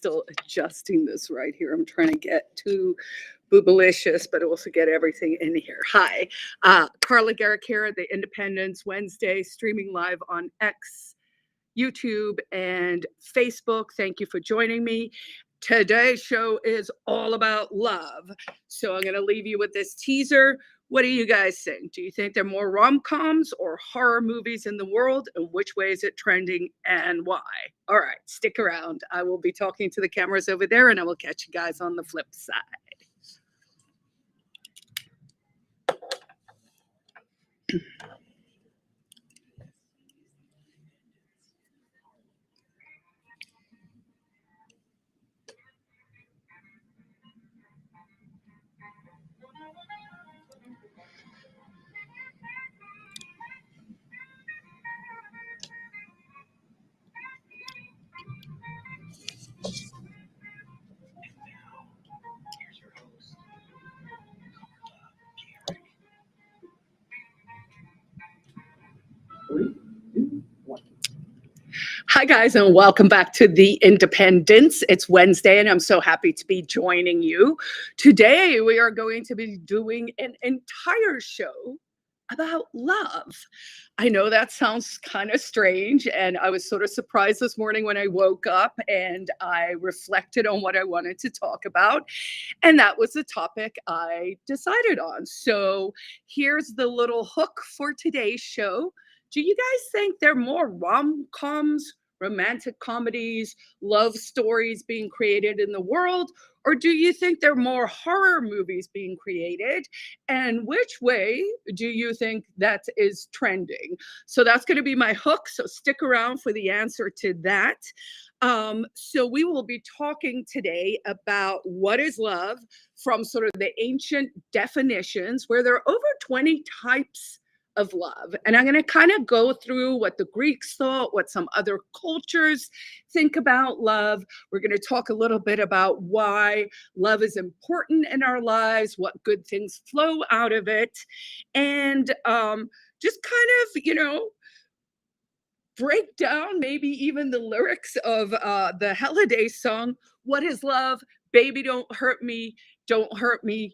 still adjusting this right here. I'm trying to get to boobalicious, but also get everything in here. Hi, Carla Gericke here, the Independence Wednesday, streaming live on X, YouTube, and Facebook. Thank you for joining me. Today's show is all about love. So I'm going to leave you with this teaser. What do you guys think? Do you think there are more rom-coms or horror movies in the world? And which way is it trending and why? All right, stick around. I will be talking to the cameras over there, and I will catch you guys on the flip side. Hi, guys, and welcome back to The Independence. It's Wednesday, and I'm so happy to be joining you. Today, we are going to be doing an entire show about love. I know that sounds kind of strange, and I was sort of surprised this morning when I woke up and I reflected on what I wanted to talk about, and that was the topic I decided on. So here's the little hook for today's show. Do you guys think there are more rom-coms, romantic comedies, love stories being created in the world? Or do you think there are more horror movies being created? And which way do you think that is trending? So that's going to be my hook. So stick around for the answer to that. So we will be talking today about what is love from sort of the ancient definitions, where there are over 20 types of love. And I'm going to kind of go through what the Greeks thought, what some other cultures think about love. We're going to talk a little bit about why love is important in our lives, what good things flow out of it, and just kind of, break down maybe even the lyrics of the Holiday song, What is Love? Baby, don't hurt me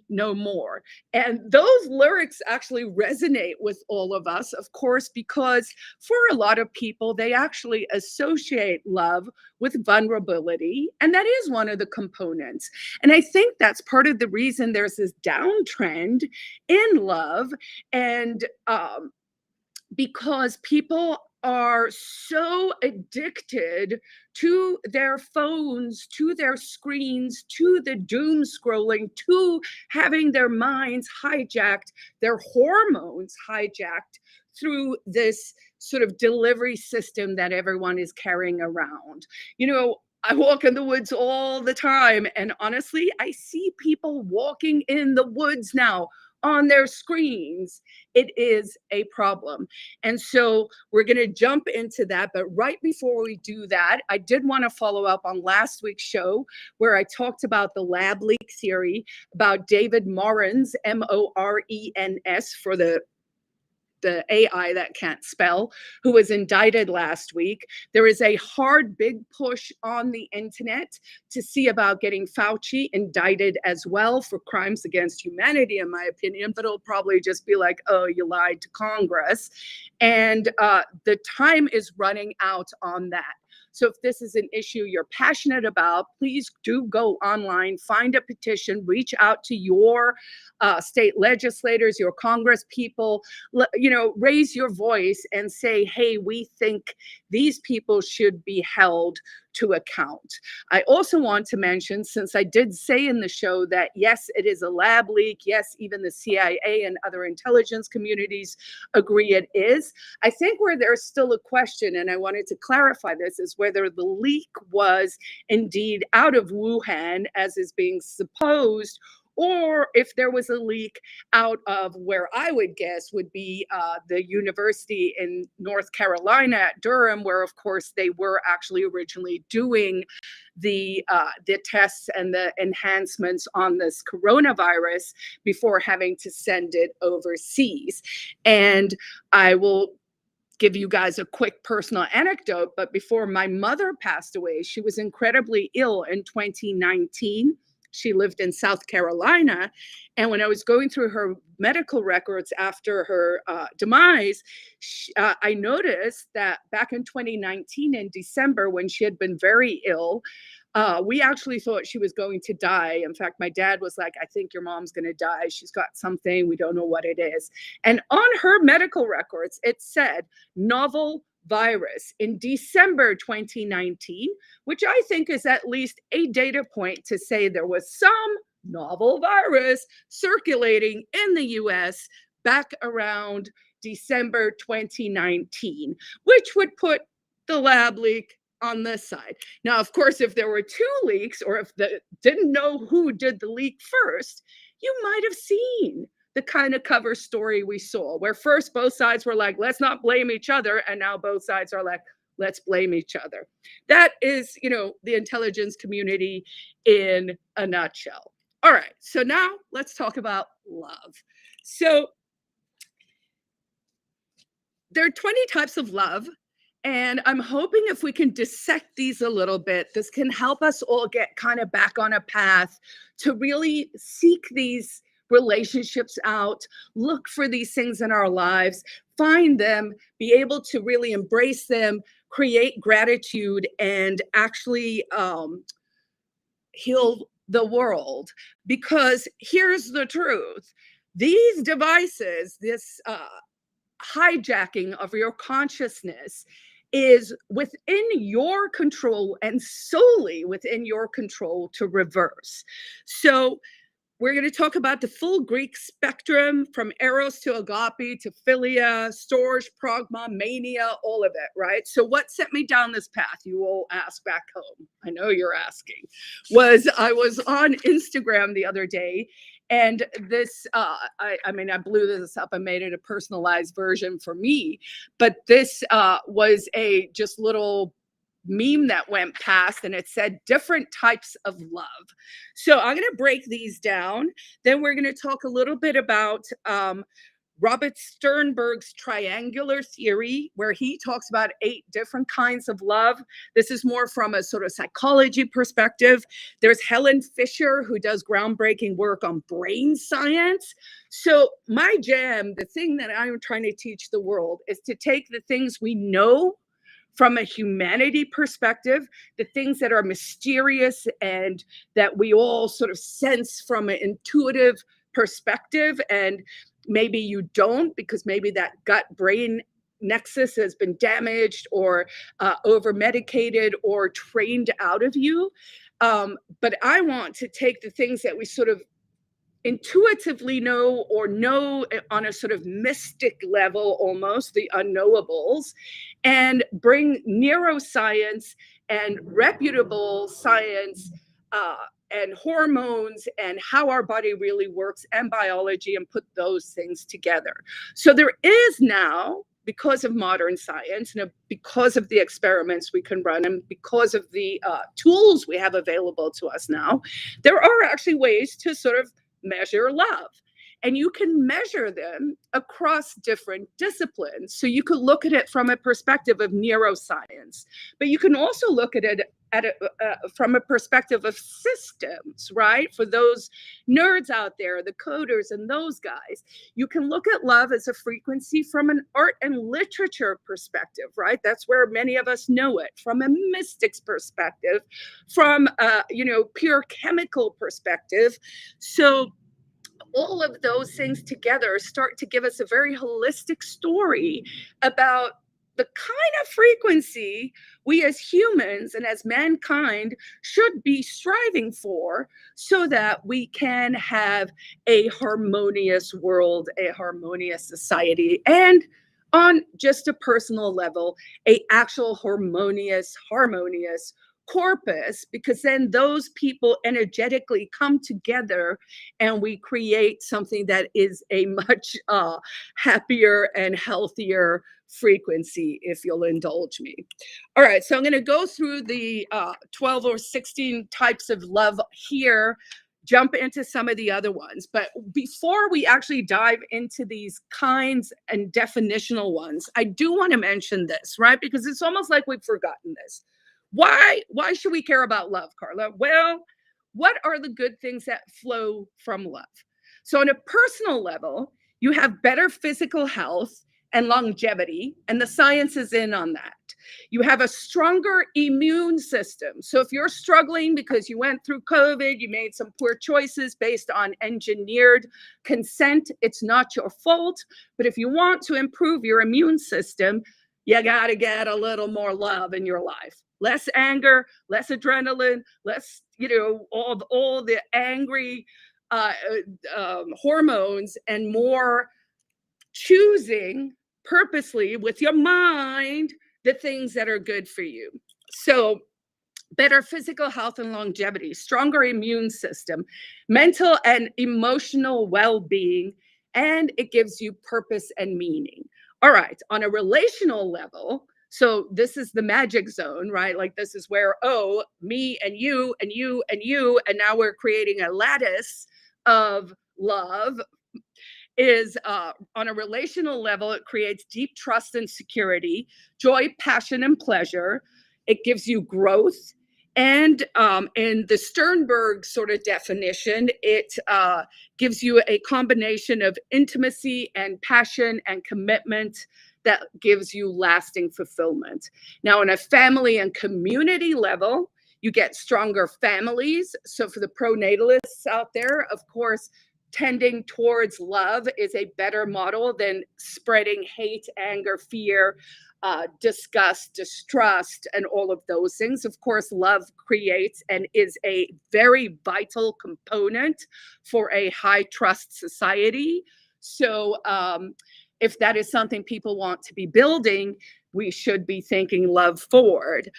no more. And those lyrics actually resonate with all of us, of course, because for a lot of people, they actually associate love with vulnerability. And that is one of the components. And I think that's part of the reason there's this downtrend in love. And because people are so addicted to their phones, to their screens, to the doom scrolling, to having their minds hijacked, their hormones hijacked through this sort of delivery system that everyone is carrying around. I walk in the woods all the time, and honestly, I see people walking in the woods now on their screens. It is a problem. And so we're going to jump into that. But right before we do that, I did want to follow up on last week's show where I talked about the lab leak theory about David Morens, Morens, for the AI that can't spell, who was indicted last week. There is a hard, big push on the internet to see about getting Fauci indicted as well for crimes against humanity, in my opinion, but it'll probably just be like, oh, you lied to Congress. And the time is running out on that. So if this is an issue you're passionate about, please do go online, find a petition, reach out to your state legislators, your Congress people, raise your voice and say, hey, we think these people should be held to account. I also want to mention, since I did say in the show that, yes, it is a lab leak. Yes, even the CIA and other intelligence communities agree it is. I think where there's still a question, and I wanted to clarify this, is whether the leak was indeed out of Wuhan, as is being supposed, or if there was a leak out of where I would guess would be the university in North Carolina at Durham, where, of course, they were actually originally doing the tests and the enhancements on this coronavirus before having to send it overseas. And I will give you guys a quick personal anecdote, but before my mother passed away, she was incredibly ill in 2019. She lived in South Carolina. And when I was going through her medical records after her demise, I noticed that back in 2019 in December, when she had been very ill, we actually thought she was going to die. In fact, my dad was like, I think your mom's going to die. She's got something. We don't know what it is. And on her medical records, it said novel virus in December 2019, which I think is at least a data point to say there was some novel virus circulating in the US back around December 2019, which would put the lab leak on this side. Now, of course, if there were two leaks, or if they didn't know who did the leak first, you might have seen the kind of cover story we saw, where first both sides were like, let's not blame each other. And now both sides are like, let's blame each other. That is, the intelligence community in a nutshell. All right, so now let's talk about love. So there are 20 types of love. And I'm hoping if we can dissect these a little bit, this can help us all get kind of back on a path to really seek these relationships out, look for these things in our lives, find them, be able to really embrace them, create gratitude, and actually heal the world. Because here's the truth. These devices, this hijacking of your consciousness, is within your control and solely within your control to reverse. So we're going to talk about the full Greek spectrum, from eros to agape to philia, storge, pragma, mania, all of it, right? So what set me down this path, you all ask back home, I know you're asking, was I was on Instagram the other day, and this, I blew this up and made it a personalized version for me, but this was a just little meme that went past, and it said different types of love. So I'm going to break these down. Then we're going to talk a little bit about Robert Sternberg's triangular theory, where he talks about 8 different kinds of love. This is more from a sort of psychology perspective. There's Helen Fisher, who does groundbreaking work on brain science. So my jam, the thing that I'm trying to teach the world, is to take the things we know from a humanity perspective, the things that are mysterious and that we all sort of sense from an intuitive perspective, and maybe you don't, because maybe that gut-brain nexus has been damaged or over-medicated or trained out of you. But I want to take the things that we sort of intuitively know, or know on a sort of mystic level, almost the unknowables, and bring neuroscience and reputable science and hormones and how our body really works and biology, and put those things together. So there is now, because of modern science and because of the experiments we can run, and because of the tools we have available to us now, there are actually ways to sort of measure love. And you can measure them across different disciplines. So you could look at it from a perspective of neuroscience, but you can also look at it from a perspective of systems, right? For those nerds out there, the coders and those guys, you can look at love as a frequency from an art and literature perspective, right? That's where many of us know it. From a mystics perspective, from a pure chemical perspective. So all of those things together start to give us a very holistic story about the kind of frequency we as humans and as mankind should be striving for, so that we can have a harmonious world, a harmonious society, and on just a personal level, a actual harmonious corpus, because then those people energetically come together and we create something that is a much happier and healthier frequency, if you'll indulge me. All right, so I'm going to go through the 12 or 16 types of love here, jump into some of the other ones. But before we actually dive into these kinds and definitional ones, I do want to mention this, right? Because it's almost like we've forgotten this. Why should we care about love, Carla? Well, what are the good things that flow from love? So on a personal level, you have better physical health and longevity, and the science is in on that. You have a stronger immune system. So if you're struggling because you went through COVID, you made some poor choices based on engineered consent, it's not your fault. But if you want to improve your immune system, you got to get a little more love in your life. Less anger, less adrenaline, less, all the angry hormones, and more choosing purposely with your mind the things that are good for you. So better physical health and longevity, stronger immune system, mental and emotional well-being, and it gives you purpose and meaning. All right, on a relational level, so this is the magic zone, right? Like this is where, oh, me and you and you and you, and now we're creating a lattice of love. Is on a relational level, it creates deep trust and security, joy, passion, and pleasure. It gives you growth. And in the Sternberg sort of definition, it gives you a combination of intimacy and passion and commitment that gives you lasting fulfillment. Now, on a family and community level, you get stronger families. So for the pronatalists out there, of course, tending towards love is a better model than spreading hate, anger, fear, disgust, distrust, and all of those things. Of course, love creates and is a very vital component for a high trust society. So if that is something people want to be building, we should be thinking love forward.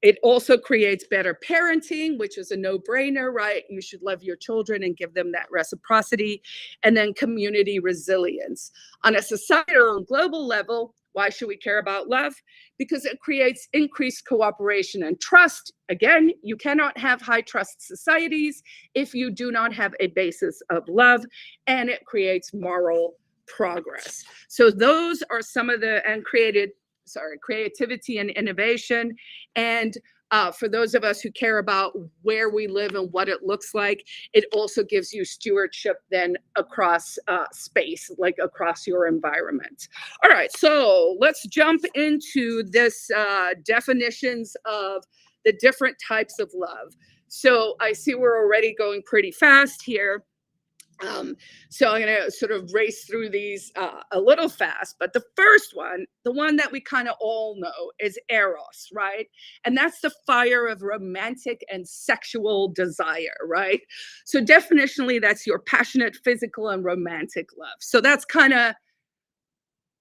It also creates better parenting, which is a no-brainer, right? You should love your children and give them that reciprocity. And then community resilience. On a societal and global level, why should we care about love? Because it creates increased cooperation and trust. Again, you cannot have high trust societies if you do not have a basis of love, and it creates moral progress. So those are some of the, and creativity and innovation. And for those of us who care about where we live and what it looks like, it also gives you stewardship then across space, like across your environment. All right, so let's jump into this definitions of the different types of love. So I see we're already going pretty fast here. So I'm going to sort of race through these a little fast, but the first one, the one that we kind of all know, is eros, right? And that's the fire of romantic and sexual desire, right? So definitionally, that's your passionate physical and romantic love. So that's kind of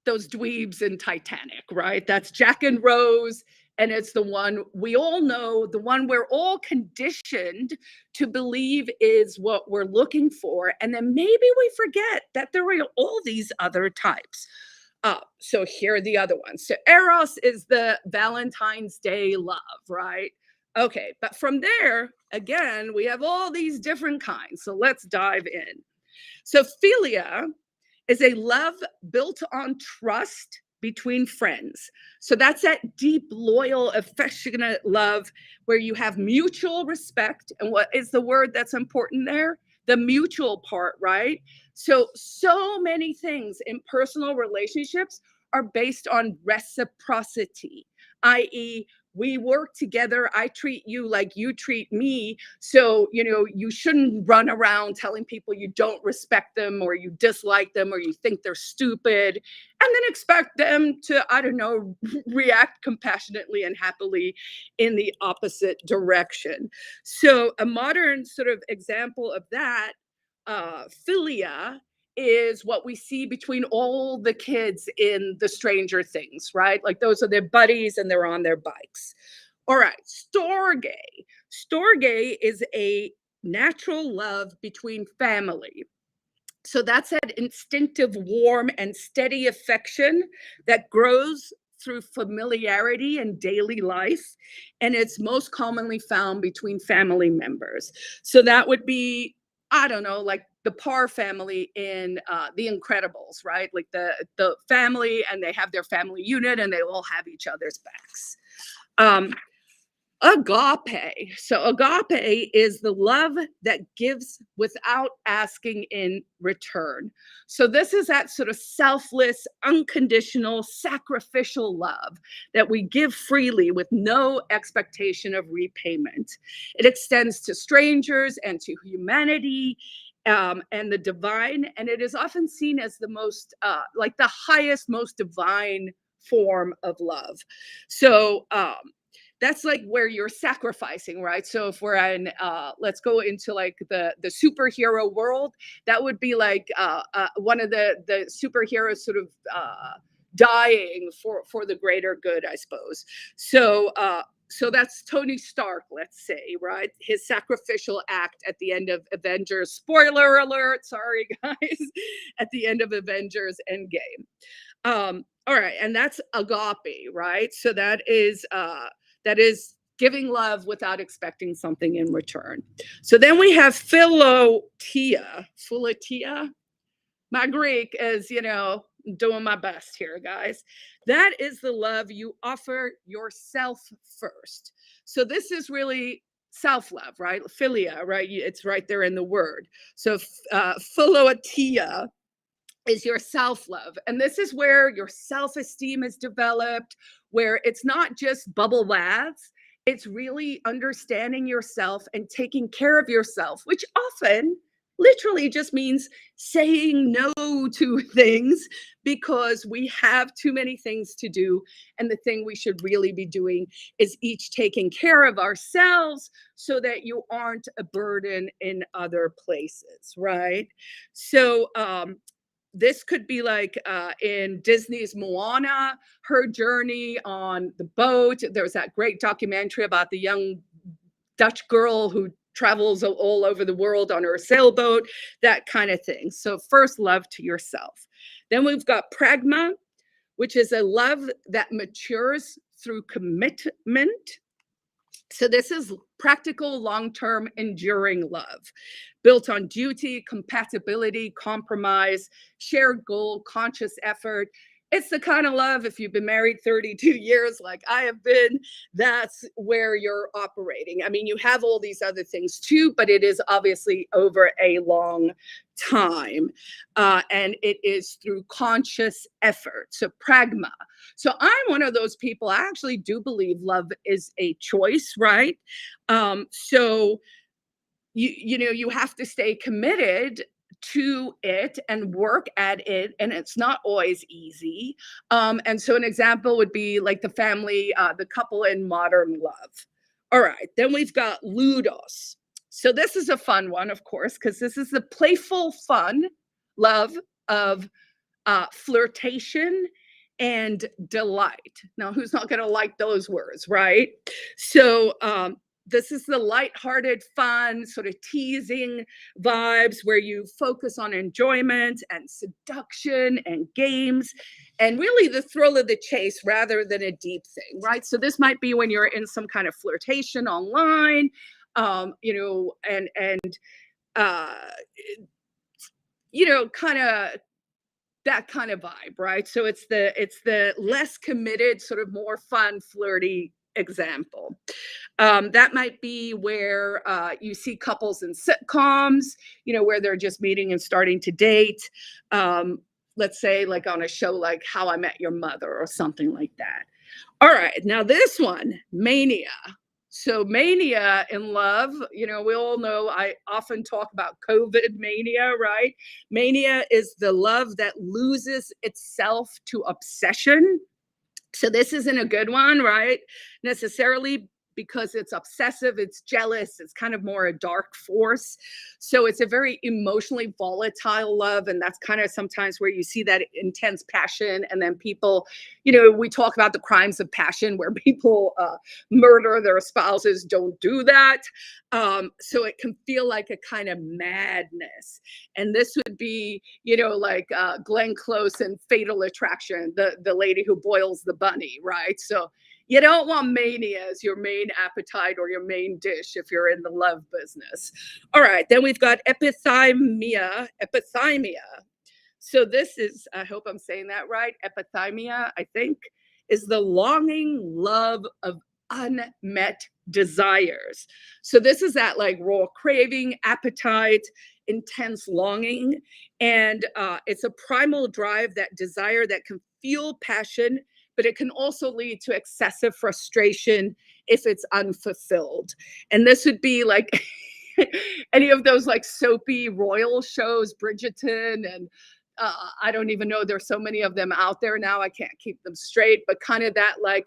those dweebs in Titanic, right? That's Jack and Rose. And it's the one we all know, the one we're all conditioned to believe is what we're looking for. And then maybe we forget that there are all these other types. So here are the other ones. So Eros is the Valentine's Day love, right? Okay, but from there, again, we have all these different kinds. So let's dive in. So philia is a love built on trust between friends. So that's that deep, loyal, affectionate love where you have mutual respect. And what is the word that's important there? The mutual part, right? So many things in personal relationships are based on reciprocity, i.e., we work together. I treat you like you treat me. So, you shouldn't run around telling people you don't respect them or you dislike them or you think they're stupid and then expect them to, I don't know, react compassionately and happily in the opposite direction. So a modern sort of example of that, philia, is what we see between all the kids in the Stranger Things, right? Like those are their buddies and they're on their bikes. All right, storge. Storge is a natural love between family. So that's that instinctive, warm, and steady affection that grows through familiarity in daily life, and it's most commonly found between family members. So that would be, I don't know, like the Parr family in The Incredibles, right? Like the family, and they have their family unit, and they all have each other's backs. Um, Agape. So agape is the love that gives without asking in return. So this is that sort of selfless, unconditional, sacrificial love that we give freely with no expectation of repayment. It extends to strangers and to humanity. And the divine, and it is often seen as the most, like the highest, most divine form of love. So, that's like where you're sacrificing, right? So if we're in, let's go into like the superhero world, that would be like one of the superheroes sort of dying for the greater good, I suppose. So so that's Tony Stark, let's say, right? His sacrificial act at the end of Avengers. Spoiler alert, sorry guys, at the end of Avengers Endgame. All right, and that's agape, right? So that is giving love without expecting something in return. So then we have philotia. Philotia. My Greek is, doing my best here, guys. That is the love you offer yourself first. So this is really self-love, right? Philia, right? It's right there in the word. So philotia is your self-love. And this is where your self-esteem is developed, where it's not just bubble baths, it's really understanding yourself and taking care of yourself, which often literally just means saying no to things because we have too many things to do. And the thing we should really be doing is each taking care of ourselves so that you aren't a burden in other places, right? So, this could be like in Disney's Moana, her journey on the boat. There's that great documentary about the young Dutch girl who travels all over the world on her sailboat, that kind of thing. So first, love to yourself. Then we've got pragma, which is a love that matures through commitment. So this is practical, long-term, enduring love, built on duty, compatibility, compromise, shared goal, conscious effort. It's the kind of love, if you've been married 32 years like I have been, that's where you're operating. I mean, you have all these other things too, but it is obviously over a long time. And it is through conscious effort. So pragma. So I'm one of those people, I actually do believe love is a choice, right? So you have to stay committed to it and work at it, and it's not always easy. And so an example would be like the couple in Modern Love. All right, then we've got ludos. So this is a fun one, of course, because this is the playful fun love of flirtation and delight. Now, who's not going to like those words, right? So this is the lighthearted, fun, sort of teasing vibes where you focus on enjoyment and seduction and games and really the thrill of the chase rather than a deep thing, right? So this might be when you're in some kind of flirtation online, uh, kind of that kind of vibe, right? So it's the less committed, sort of more fun, flirty example. That might be where you see couples in sitcoms, where they're just meeting and starting to date. Let's say like on a show like How I Met Your Mother or something like that. All right, now this one, mania. So mania in love, we all know I often talk about COVID mania, right? Mania is the love that loses itself to obsession. So this isn't a good one, right? Necessarily, because it's obsessive, it's jealous, it's kind of more a dark force. So it's a very emotionally volatile love. And that's kind of sometimes where you see that intense passion. And then people, we talk about the crimes of passion where people murder their spouses. Don't do that. So it can feel like a kind of madness. And this would be, like Glenn Close in Fatal Attraction, the lady who boils the bunny, right? So you don't want mania as your main appetite or your main dish if you're in the love business. All right, then we've got epithymia. So this is, I hope I'm saying that right, epithymia, I think, is the longing love of unmet desires. So this is that like raw craving, appetite, intense longing. And it's a primal drive, that desire that can fuel passion, but it can also lead to excessive frustration if it's unfulfilled. And this would be like any of those like soapy royal shows, Bridgerton, and I don't even know, there's so many of them out there now, I can't keep them straight, but kind of that like,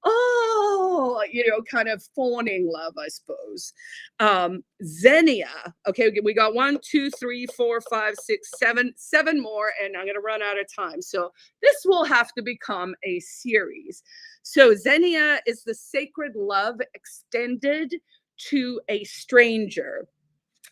oh, kind of fawning love, I suppose. Xenia. Okay, we got 1, 2, 3, 4, 5, 6, 7 more, and I'm going to run out of time. So this will have to become a series. So Xenia is the sacred love extended to a stranger.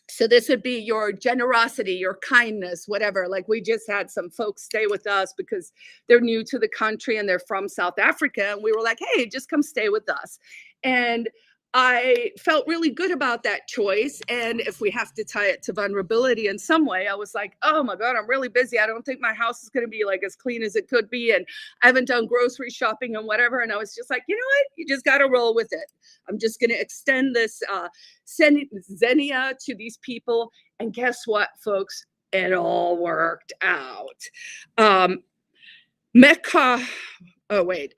So this would be your generosity, your kindness, whatever. Like we just had some folks stay with us because they're new to the country and they're from South Africa. And we were like, hey, just come stay with us. And I felt really good about that choice. And if we have to tie it to vulnerability in some way, I was like, oh my God, I'm really busy. I don't think my house is going to be like as clean as it could be. And I haven't done grocery shopping and whatever. And I was just like, you know what? You just got to roll with it. I'm just going to extend this Xenia to these people. And guess what, folks? It all worked out.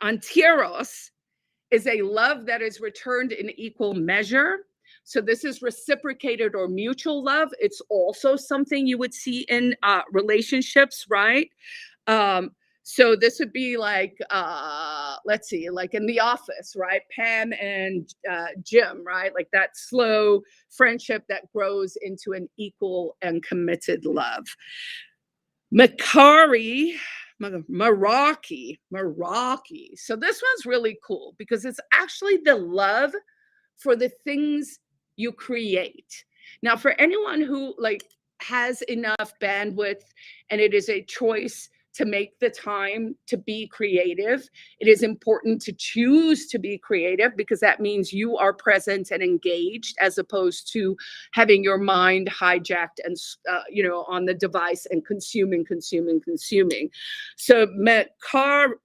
Antiros is a love that is returned in equal measure. So this is reciprocated or mutual love. It's also something you would see in relationships, right? So this would be like, let's see, like in The Office, right? Pam and Jim, right? Like that slow friendship that grows into an equal and committed love. Meraki. So this one's really cool because it's actually the love for the things you create. Now, for anyone who like has enough bandwidth and it is a choice to make the time to be creative, it is important to choose to be creative because that means you are present and engaged as opposed to having your mind hijacked and, on the device and consuming. So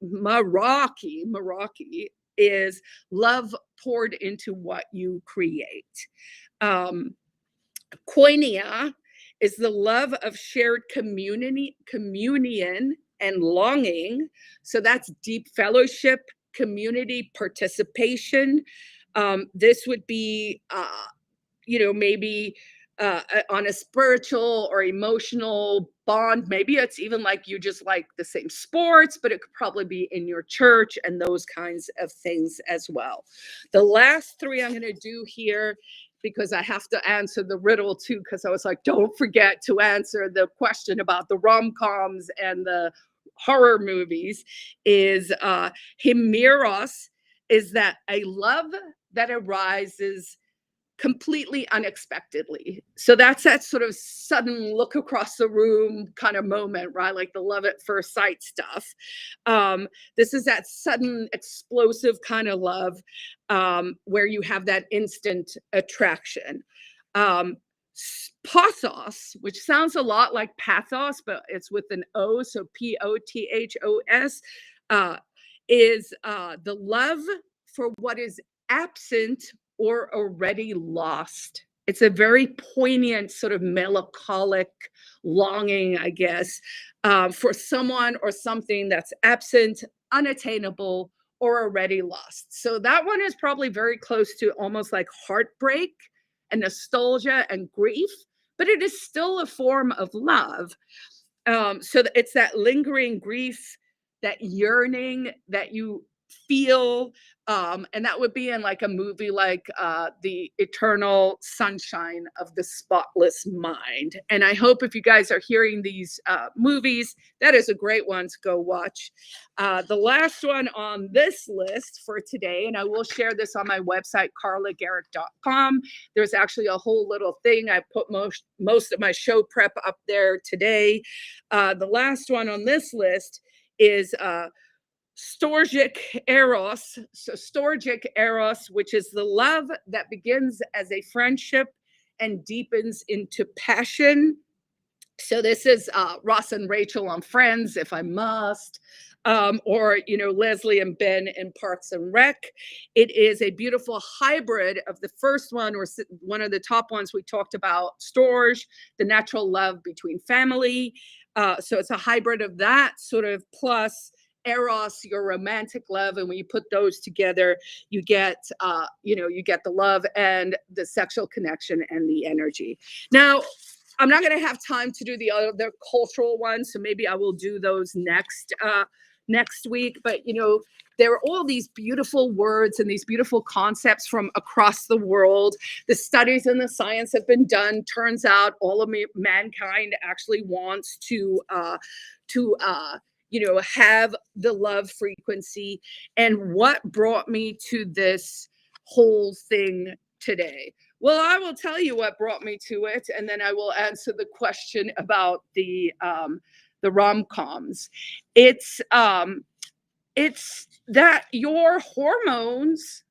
Meraki is love poured into what you create. Koinonia is the love of shared communion and longing. So that's deep fellowship, community participation. This would be, maybe on a spiritual or emotional bond. Maybe it's even like you just like the same sports, but it could probably be in your church and those kinds of things as well. The last 3 I'm going to do here, because I have to answer the riddle too, because I was like, don't forget to answer the question about the rom-coms and the horror movies, is Himeros is that a love that arises completely unexpectedly. So that's that sort of sudden look across the room kind of moment, right? Like the love at first sight stuff. This is that sudden explosive kind of love where you have that instant attraction. Pothos, which sounds a lot like pathos, but it's with an O, so Pothos, is the love for what is absent or already lost. It's a very poignant sort of melancholic longing, I guess, for someone or something that's absent, unattainable, or already lost. So that one is probably very close to almost like heartbreak and nostalgia and grief, but it is still a form of love. So it's that lingering grief, that yearning that you feel, and that would be in like a movie like The Eternal Sunshine of the Spotless Mind. And I hope if you guys are hearing these movies, that is a great one to go watch. The last one on this list for today, and I will share this on my website, carlagericke.com. There's actually a whole little thing. I put most of my show prep up there today. The last one on this list is Storgic Eros. So, Storgic Eros, which is the love that begins as a friendship and deepens into passion. So, this is Ross and Rachel on Friends, if I must, or, Leslie and Ben in Parks and Rec. It is a beautiful hybrid of the first one, or one of the top ones we talked about, Storge, the natural love between family. So, it's a hybrid of that sort of plus Eros, your romantic love, and when you put those together, you get, you get the love and the sexual connection and the energy. Now, I'm not going to have time to do the other cultural ones, so maybe I will do those next week. But there are all these beautiful words and these beautiful concepts from across the world. The studies and the science have been done. Turns out all of mankind actually wants to have the love frequency. And what brought me to this whole thing today? Well, I will tell you what brought me to it, and then I will answer the question about the rom-coms. It's that your hormones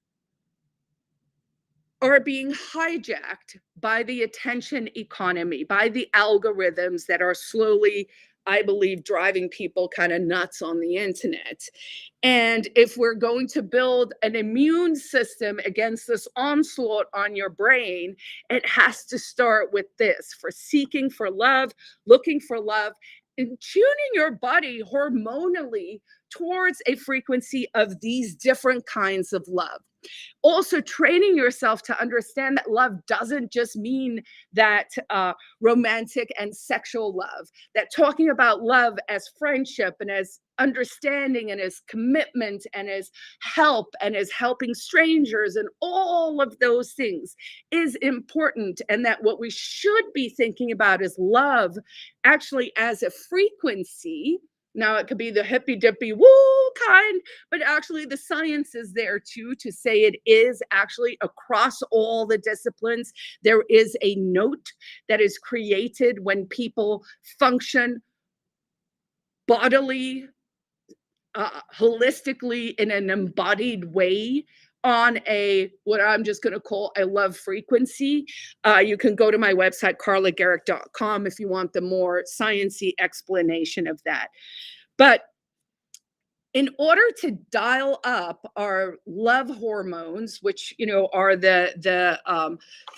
are being hijacked by the attention economy, by the algorithms that are slowly, I believe, driving people kind of nuts on the internet. And if we're going to build an immune system against this onslaught on your brain, it has to start with this: for seeking for love, looking for love, and tuning your body hormonally towards a frequency of these different kinds of love. Also, training yourself to understand that love doesn't just mean that romantic and sexual love, that talking about love as friendship and as understanding and as commitment and as help and as helping strangers and all of those things is important. And that what we should be thinking about is love actually as a frequency. Now, it could be the hippy dippy woo kind, but actually the science is there too to say it is actually across all the disciplines. There is a note that is created when people function bodily, holistically, in an embodied way on what I'm just going to call a love frequency. You can go to my website, carlagericke.com, if you want the more sciencey explanation of that. But in order to dial up our love hormones, which are the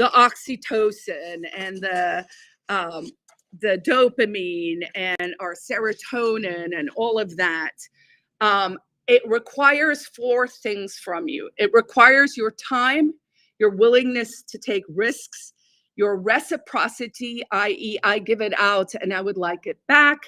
oxytocin and the dopamine and our serotonin and all of that, it requires 4 things from you. It requires your time, your willingness to take risks, your reciprocity, i.e., I give it out and I would like it back,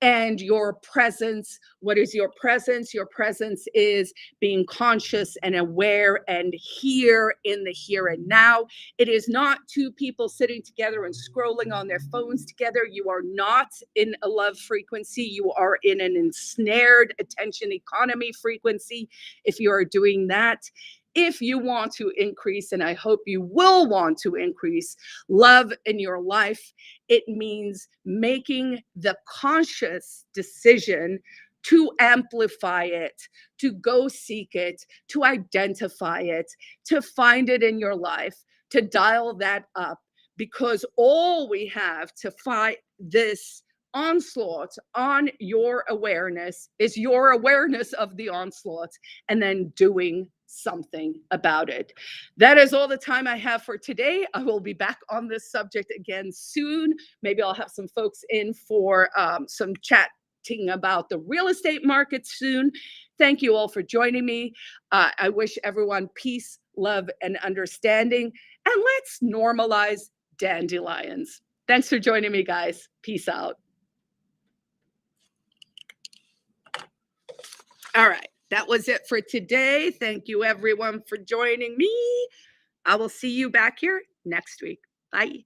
and your presence. What is your presence? Your presence is being conscious and aware and here in the here and now. It is not 2 people sitting together and scrolling on their phones together. You are not in a love frequency. You are in an ensnared attention economy frequency if you are doing that. If you want to increase, and I hope you will want to increase love in your life, it means making the conscious decision to amplify it, to go seek it, to identify it, to find it in your life, to dial that up, because all we have to fight this onslaught on your awareness is your awareness of the onslaught and then doing something about it. That is all the time I have for today. I will be back on this subject again soon. Maybe I'll have some folks in for some chatting about the real estate market soon. Thank you all for joining me. I wish everyone peace, love, and understanding. And let's normalize dandelions. Thanks for joining me, guys. Peace out. All right. that was it for today. Thank you, everyone, for joining me. I will see you back here next week. Bye.